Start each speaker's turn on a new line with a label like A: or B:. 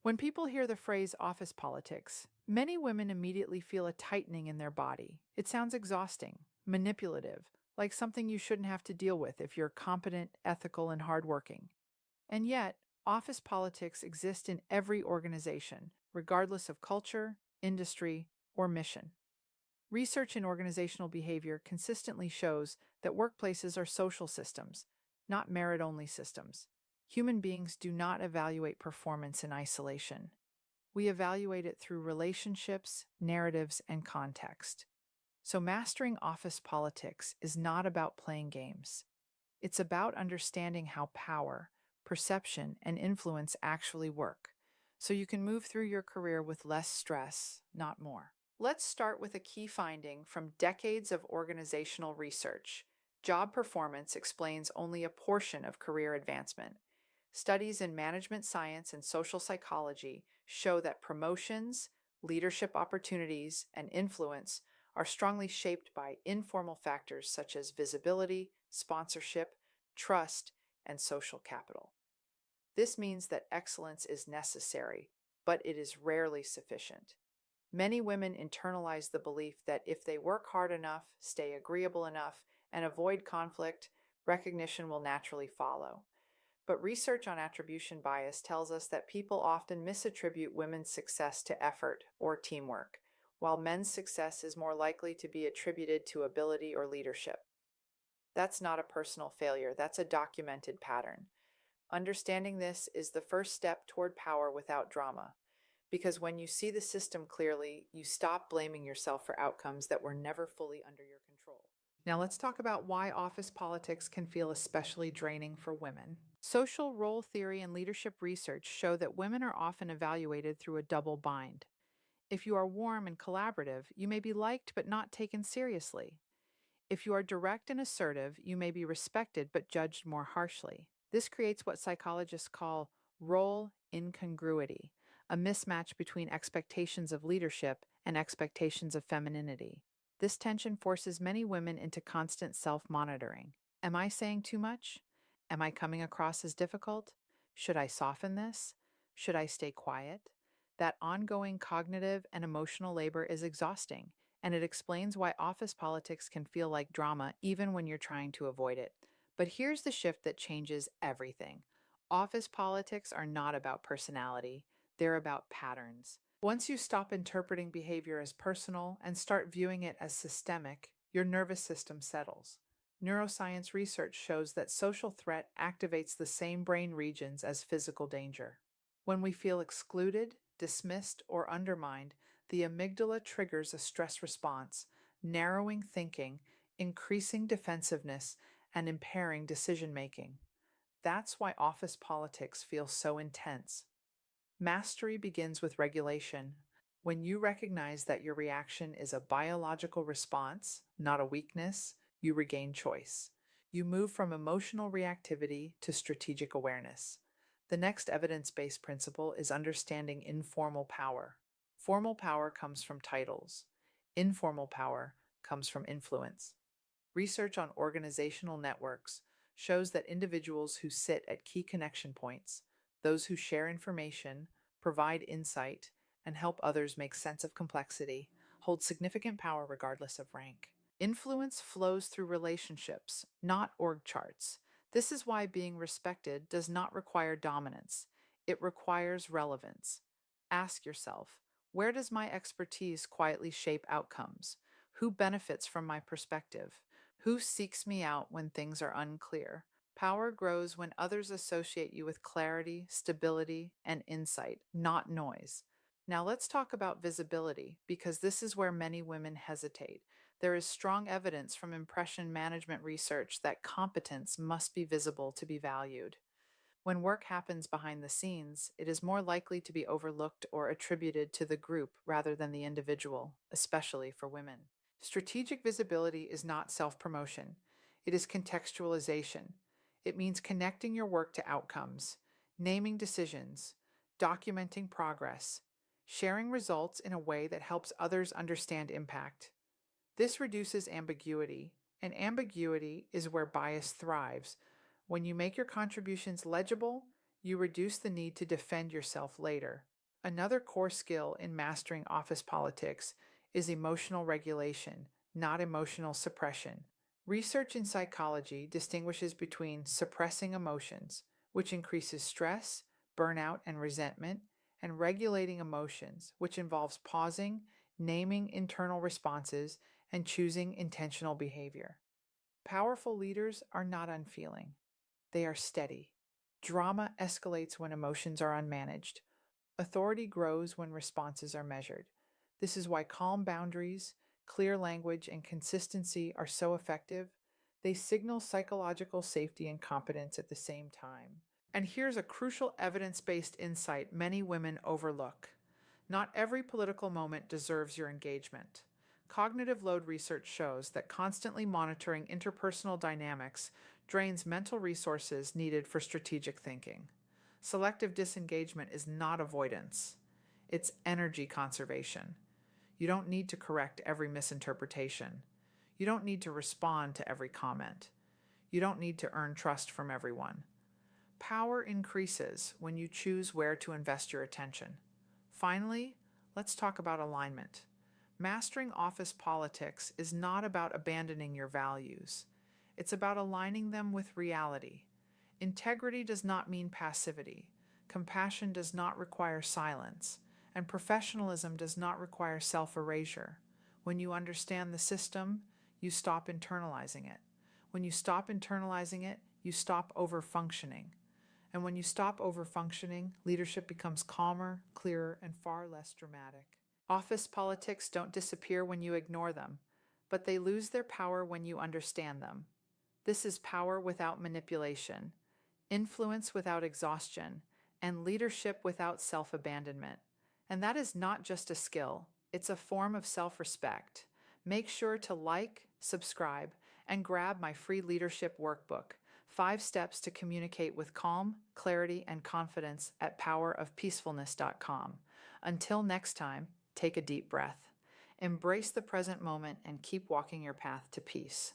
A: When people hear the phrase office politics, many women immediately feel a tightening in their body. It sounds exhausting, manipulative, like something you shouldn't have to deal with if you're competent, ethical, and hardworking. And yet, office politics exist in every organization, regardless of culture, industry, or mission. Research in organizational behavior consistently shows that workplaces are social systems, not merit only systems. Human beings do not evaluate performance in isolation. We evaluate it through relationships, narratives, and context. So, mastering office politics is not about playing games. It's about understanding how power, perception, and influence actually work, so you can move through your career with less stress, not more. Let's start with a key finding from decades of organizational research. Job performance explains only a portion of career advancement. Studies in management science and social psychology show that promotions, leadership opportunities, and influence are strongly shaped by informal factors such as visibility, sponsorship, trust, and social capital. This means that excellence is necessary, but it is rarely sufficient. Many women internalize the belief that if they work hard enough, stay agreeable enough, and avoid conflict, recognition will naturally follow. But research on attribution bias tells us that people often misattribute women's success to effort or teamwork, while men's success is more likely to be attributed to ability or leadership. That's not a personal failure, that's a documented pattern. Understanding this is the first step toward power without drama. Because when you see the system clearly, you stop blaming yourself for outcomes that were never fully under your control. Now, let's talk about why office politics can feel especially draining for women. Social role theory and leadership research show that women are often evaluated through a double bind. If you are warm and collaborative, you may be liked but not taken seriously. If you are direct and assertive, you may be respected but judged more harshly. This creates what psychologists call role incongruity, a mismatch between expectations of leadership and expectations of femininity. This tension forces many women into constant self monitoring. Am I saying too much? Am I coming across as difficult? Should I soften this? Should I stay quiet? That ongoing cognitive and emotional labor is exhausting, and it explains why office politics can feel like drama even when you're trying to avoid it. But here's the shift that changes everything. Office politics are not about personality, they're about patterns. Once you stop interpreting behavior as personal and start viewing it as systemic, your nervous system settles. Neuroscience research shows that social threat activates the same brain regions as physical danger. When we feel excluded, dismissed, or undermined, the amygdala triggers a stress response, narrowing thinking, increasing defensiveness, and impairing decision making. That's why office politics feels so intense. Mastery begins with regulation. When you recognize that your reaction is a biological response, not a weakness, you regain choice. You move from emotional reactivity to strategic awareness. The next evidence based principle is understanding informal power. Formal power comes from titles, informal power comes from influence. Research on organizational networks shows that individuals who sit at key connection points, those who share information, provide insight, and help others make sense of complexity, hold significant power regardless of rank. Influence flows through relationships, not org charts. This is why being respected does not require dominance. It requires relevance. Ask yourself, where does my expertise quietly shape outcomes? Who benefits from my perspective? Who seeks me out when things are unclear? Power grows when others associate you with clarity, stability, and insight, not noise. Now let's talk about visibility, because this is where many women hesitate. There is strong evidence from impression management research that competence must be visible to be valued. When work happens behind the scenes, it is more likely to be overlooked or attributed to the group rather than the individual, especially for women. Strategic visibility is not self promotion, it is contextualization. It means connecting your work to outcomes, naming decisions, documenting progress, sharing results in a way that helps others understand impact. This reduces ambiguity, and ambiguity is where bias thrives. When you make your contributions legible, You reduce the need to defend yourself later. Another core skill in mastering office politics is emotional regulation, not emotional suppression. Research in psychology distinguishes between suppressing emotions, which increases stress, burnout, and resentment, and regulating emotions, which involves pausing, naming internal responses, and choosing intentional behavior. Powerful leaders are not unfeeling, they are steady. Drama escalates when emotions are unmanaged. Authority grows when responses are measured. This is why calm boundaries, clear language, and consistency are so effective. They signal psychological safety and competence at the same time. And here's a crucial evidence based insight many women overlook. Not every political moment deserves your engagement. Cognitive load research shows that constantly monitoring interpersonal dynamics drains mental resources needed for strategic thinking. Selective disengagement is not avoidance, it's energy conservation. You don't need to correct every misinterpretation. You don't need to respond to every comment. You don't need to earn trust from everyone. Power increases when you choose where to invest your attention. Finally, let's talk about alignment. Mastering office politics is not about abandoning your values. It's about aligning them with reality. Integrity does not mean passivity. Compassion does not require silence. And professionalism does not require self-erasure. When you understand the system, you stop internalizing it. When you stop internalizing it, you stop over-functioning. And when you stop over-functioning, leadership becomes calmer, clearer, and far less dramatic. Office politics don't disappear when you ignore them, but they lose their power when you understand them. This is power without manipulation, influence without exhaustion, and leadership without self-abandonment. And that is not just a skill, it's a form of self-respect. Make sure to like, subscribe, and grab my free leadership workbook, 5 Steps to Communicate with Calm, Clarity, and Confidence at powerofpeacefulness.com. Until next time, take a deep breath. Embrace the present moment and keep walking your path to peace.